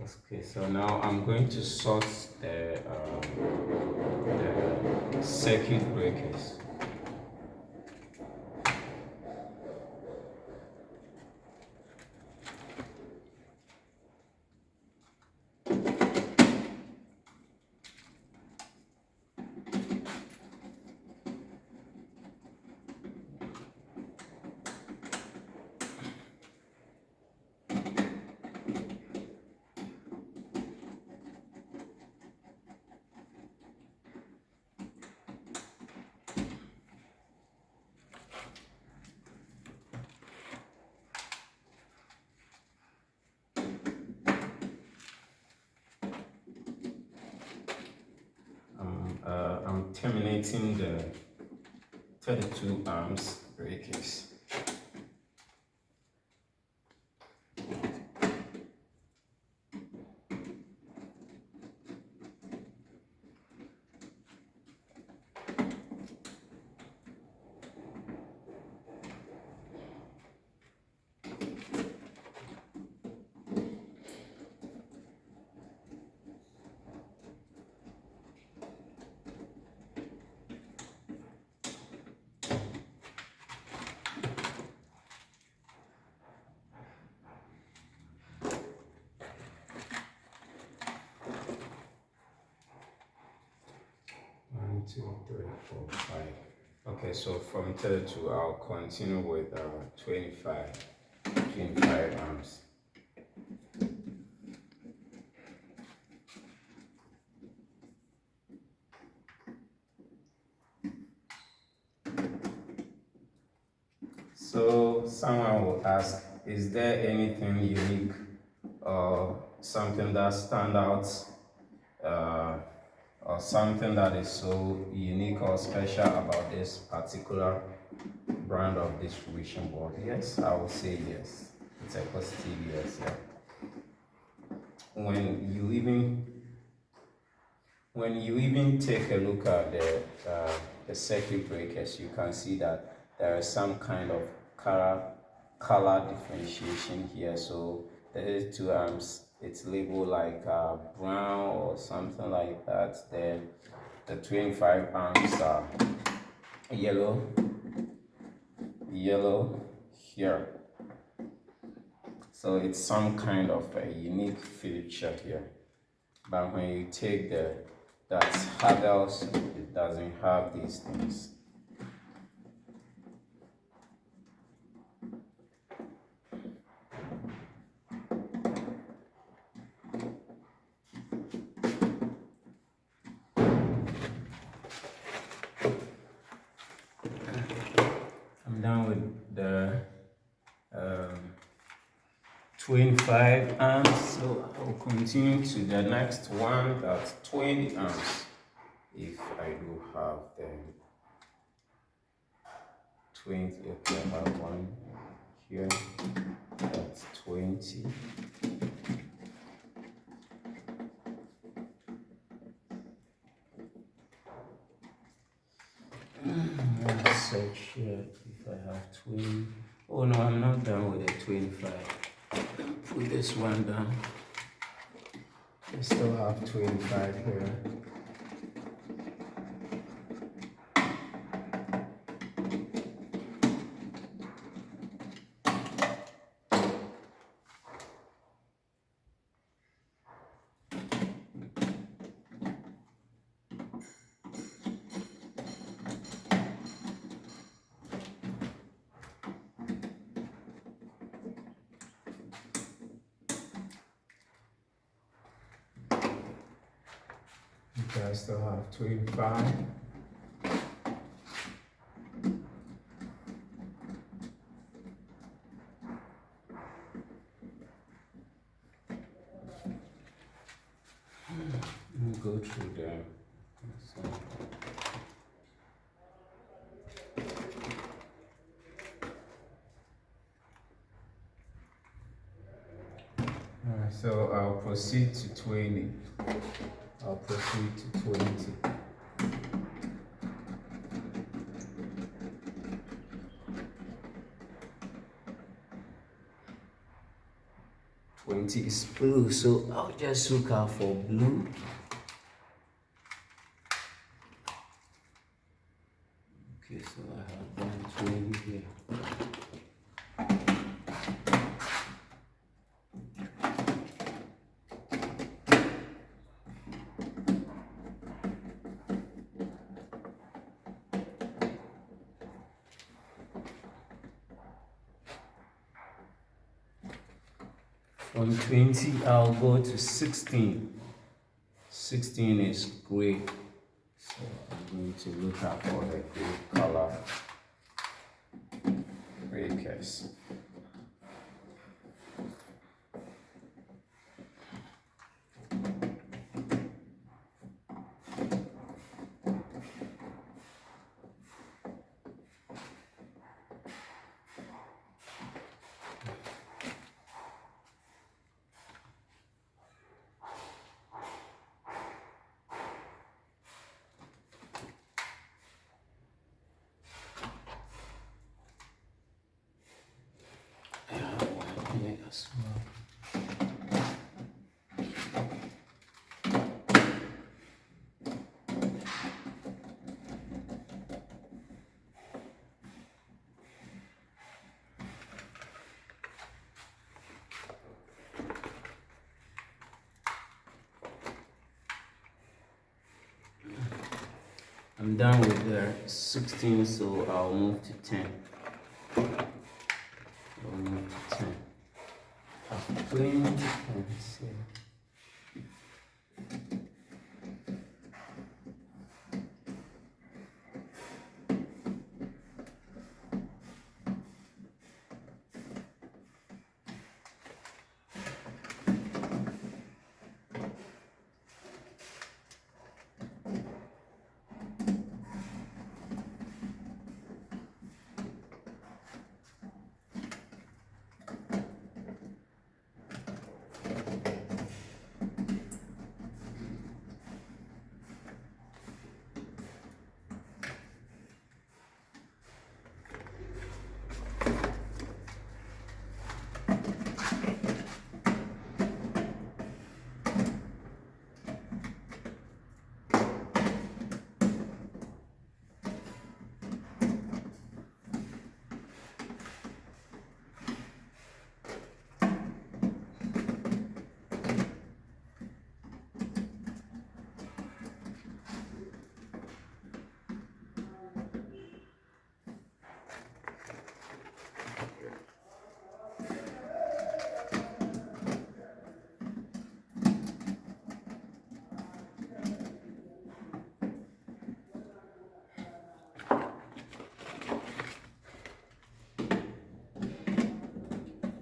Okay, so now I'm going to sort the circuit breakers. I'm terminating the 32 amps breakers. One, two, three, four, five. Okay, so from 32, I'll continue with 25 amps. So someone will ask, is there anything unique or something that stands out or something that is so unique or special about this particular brand of distribution board? Yes, I would say yes. It's a positive yes. Yeah. When you even take a look at the circuit breakers, you can see that there is some kind of color differentiation here. So the 32 amps, it's labeled like brown or something like that. Then the 25 amps are yellow here. So it's some kind of a unique feature here. But when you take that Havel's, it doesn't have these things. I'm done with the 25 amps, so I'll continue to the next one, that's 20 amps. If I do have the 20, okay, I have one here, that's 20. Let's search here if I have 20. Oh no, I'm not done with the 25. Put this one down. I still have 25 here. Okay, I still have 25. Let me go through them. Alright, so I'll proceed to 20. I'll proceed to 20. 20 is blue, so I'll just look out for blue. Okay, so I have 120 here. From 20, I'll go to 16. 16 is gray, so I'm going to look out for the gray color breakers. As well. I'm done with the 16, so I'll move to 10. I'll move to 10. I've plenty of pens here.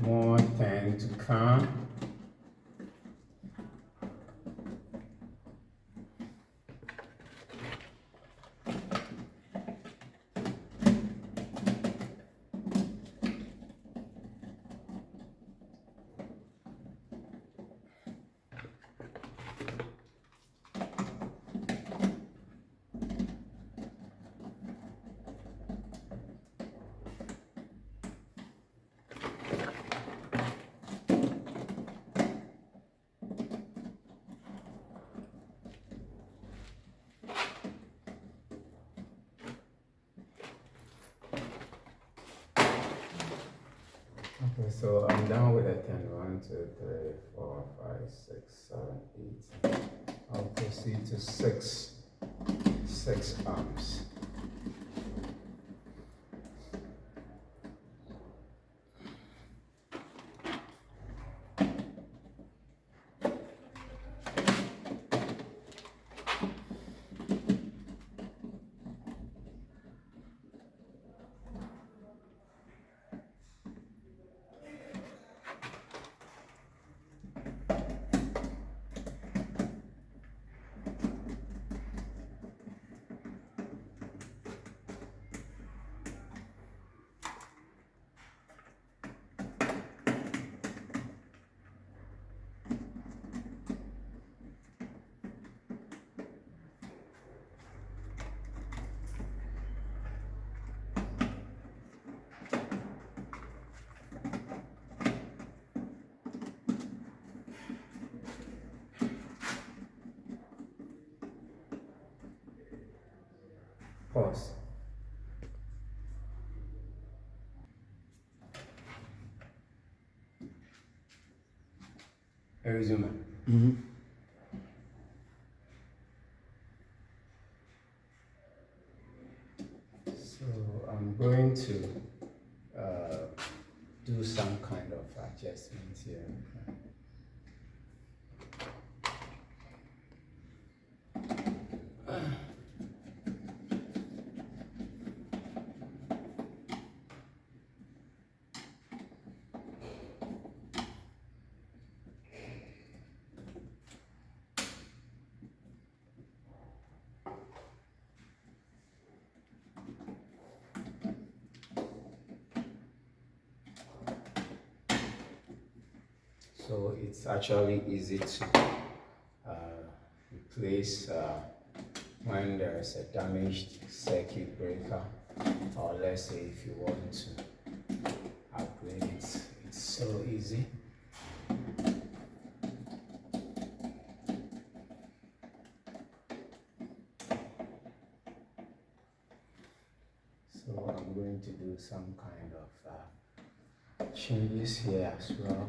More pen to come. Okay, so I'm done with the 10. 1, 2, 3, 4, 5, 6, 7, 8. I'll proceed to 6 arms. Resume. So I'm going to do some kind of adjustment here. So it's actually easy to replace when there is a damaged circuit breaker, or let's say if you want to upgrade it, it's so easy. So I'm going to do some kind of changes here as well.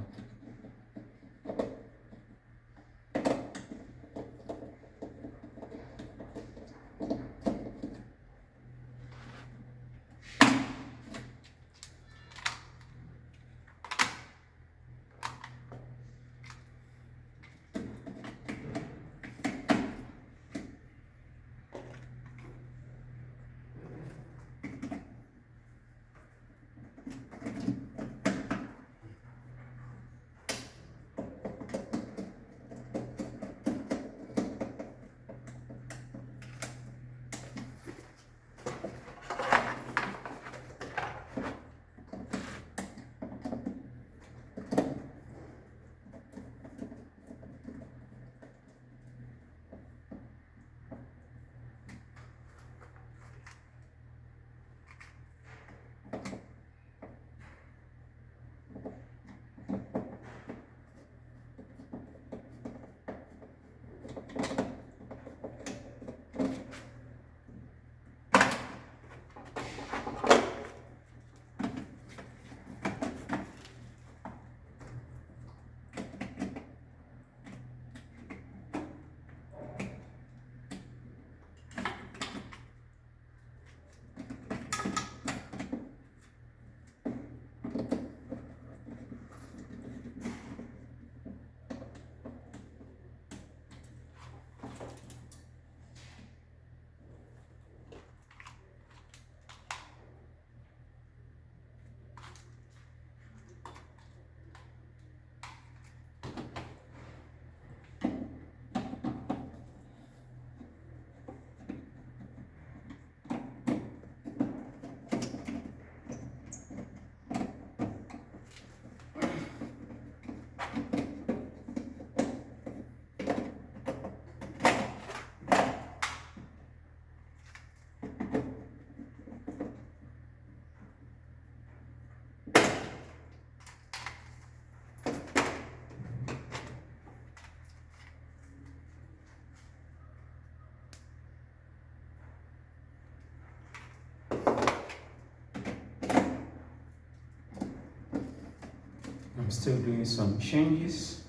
I'm still doing some changes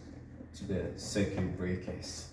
to the circuit breakers.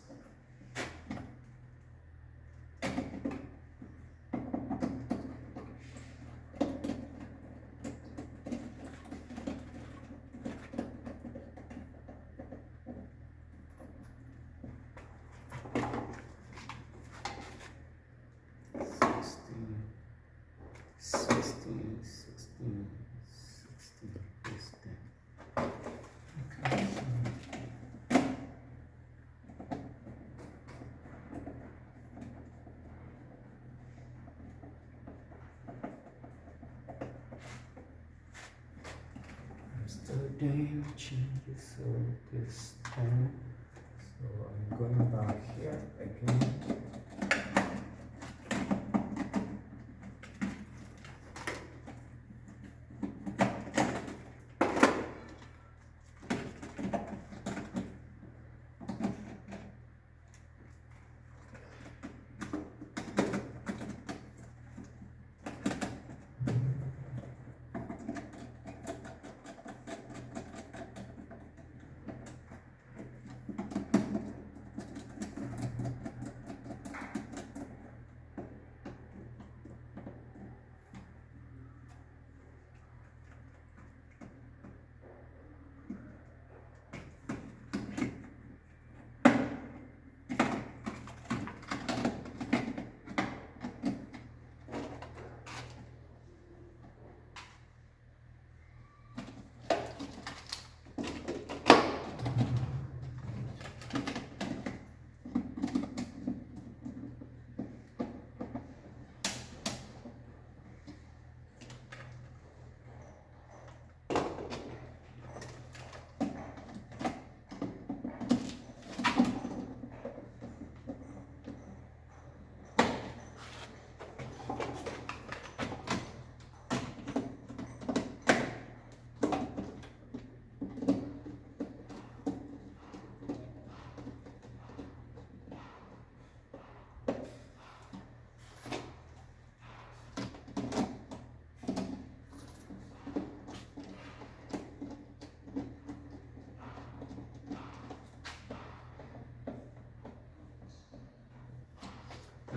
Still doing changes, so this time, so I'm going back here again.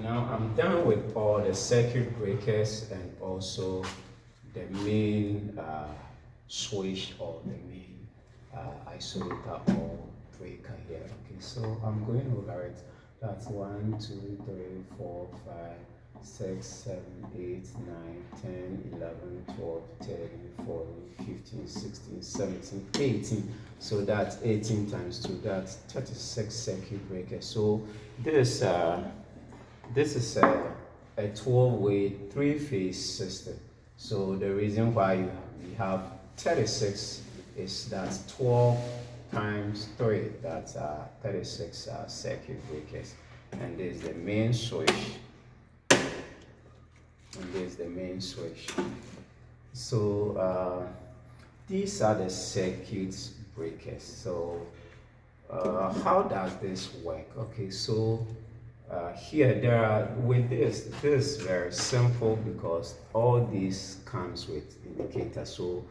Now I'm done with all the circuit breakers and also the main switch or the main isolator or breaker here. Okay, so I'm going over it. That's 1, 2, 3, 4, 5, 6, 7, 8, 9, 10, 11, 12, 13, 14, 15, 16, 17, 18. So that's 18 times 2. That's 36 circuit breakers. So this is a 12-way three-phase system. So the reason why we have 36 is that 12 times 3, that's 36 circuit breakers. And this is the main switch. And this is the main switch. So these are the circuit breakers. So how does this work? Okay, so here there are with this is very simple because all these comes with indicator. So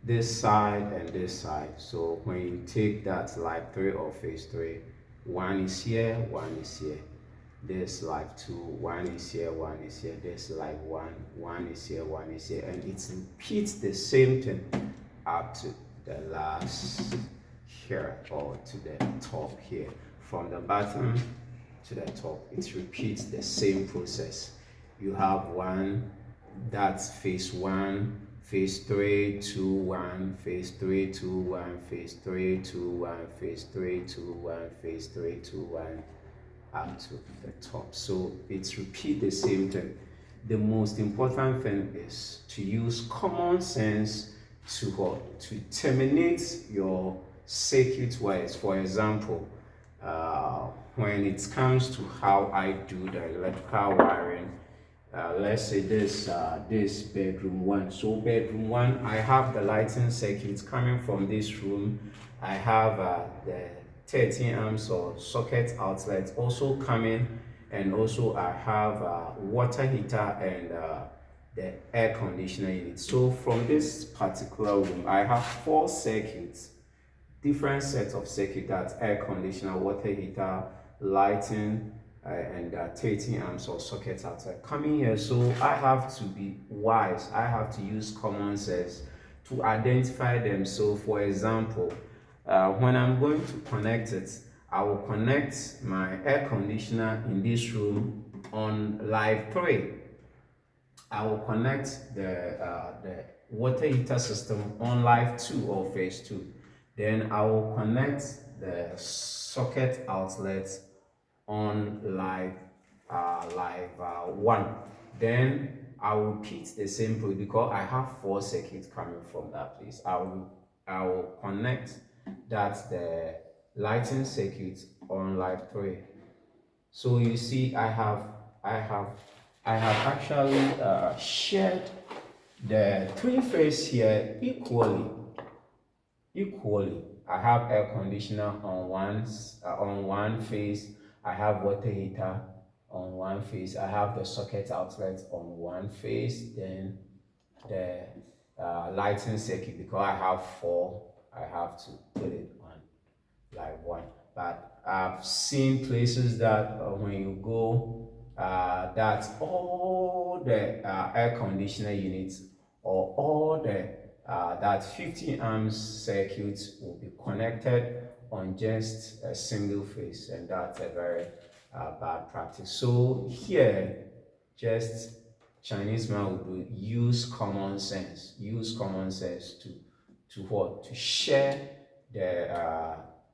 this side and this side. So when you take that live 3 or phase 3, 1 is here, 1 is here. This live 2, 1 is here, 1 is here. This live 1, 1 is here, 1 is here, and it repeats the same thing up to the last here or to the top here. From the bottom to the top, it repeats the same process. You have 1, that's phase 1, phase 3, 2, 1, phase 3, 2, 1, phase 3, 2, 1, phase 3, 2, 1, phase 3, 2, 1, up to the top. So it's repeat the same thing. The most important thing is to use common sense to what? To terminate your circuit wires. For example, when it comes to how I do the electrical wiring, let's say this bedroom 1. So bedroom 1, I have the lighting circuit coming from this room. I have the 13 amps or socket outlet also coming, and also I have water heater and the air conditioner unit. So from this particular room, I have 4 circuits, different sets of circuits: that's air conditioner, water heater, lighting, and 13 amps or socket outlet coming here. So I have to be wise. I have to use common sense to identify them. So for example, when I'm going to connect it, I will connect my air conditioner in this room on live 3. I will connect the water heater system on live 2 or phase 2. Then I will connect the socket outlet on live 1. Then I will repeat the same process because I have 4 circuits coming from that place. I will connect that's the lighting circuit on live 3. So you see, I have actually shared the 3 phase here equally. I have air conditioner on one phase. I have water heater on one phase. I have the socket outlet on one phase. Then the lighting circuit, because I have 4, I have to put it on like 1. But I've seen places that when you go, that all the air conditioner units or all the that 50 amps circuits will be connected on just a single phase, and that's a very bad practice. So here, just Chinese man would do use common sense. Use common sense to what? To share the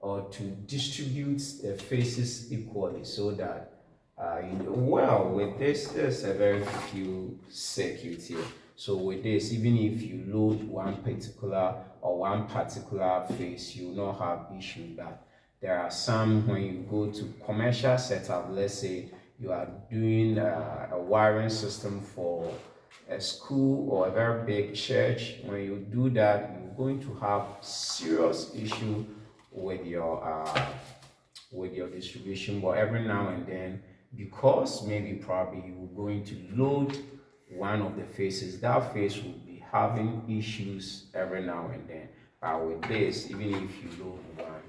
or to distribute the phases equally, so that well, with this, there's a very few circuits here. So with this, even if you load one particular phase, you will not have issue. That there are some, when you go to commercial setup, let's say you are doing a wiring system for a school or a very big church. When you do that, you're going to have serious issue with your distribution. But every now and then, because maybe probably you're going to load one of the phases, that phase will be having issues every now and then. But with this, even if you load one,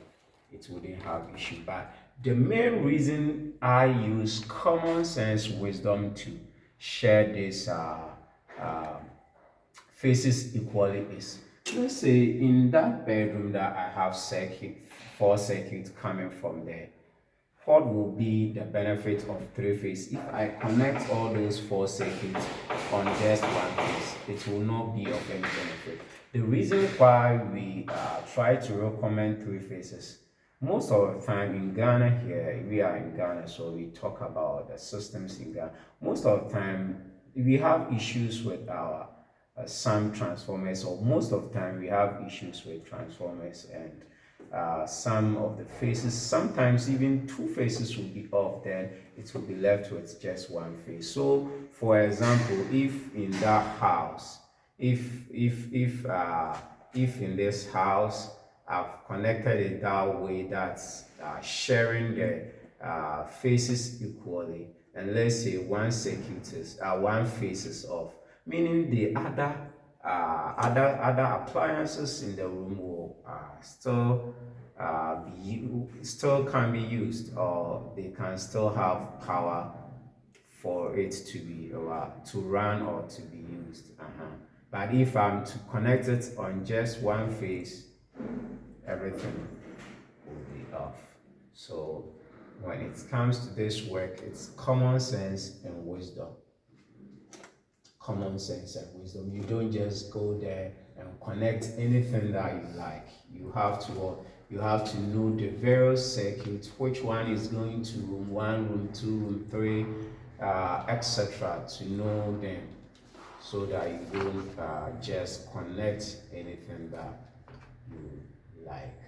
it wouldn't have issue. But The main reason I use common sense wisdom to share this faces equally is, let's say in that bedroom that I have four circuits coming from there, what will be the benefit of three phase? If I connect all those four circuits on just one phase, it will not be of any benefit. The reason why we try to recommend three phases, most of the time in Ghana here, we are in Ghana, so we talk about the systems in Ghana. Most of the time, we have issues with our some transformers, or most of the time we have issues with transformers, and some of the phases, sometimes even two phases will be off, then it will be left with just one phase. So for example, if in that house, if in this house I've connected it that way, that's sharing the phases equally, and let's say one phase is off, meaning the other appliances in the room will still can be used, or they can still have power for it to be to run or to be used. But if I'm to connect it on just one phase, everything will be off. So when it comes to this work, it's common sense and wisdom. Common sense and wisdom. You don't just go there and connect anything that you like. You have to know the various circuits, which one is going to room 1, room 2, room 3, etc., to know them, so that you don't just connect anything that you like.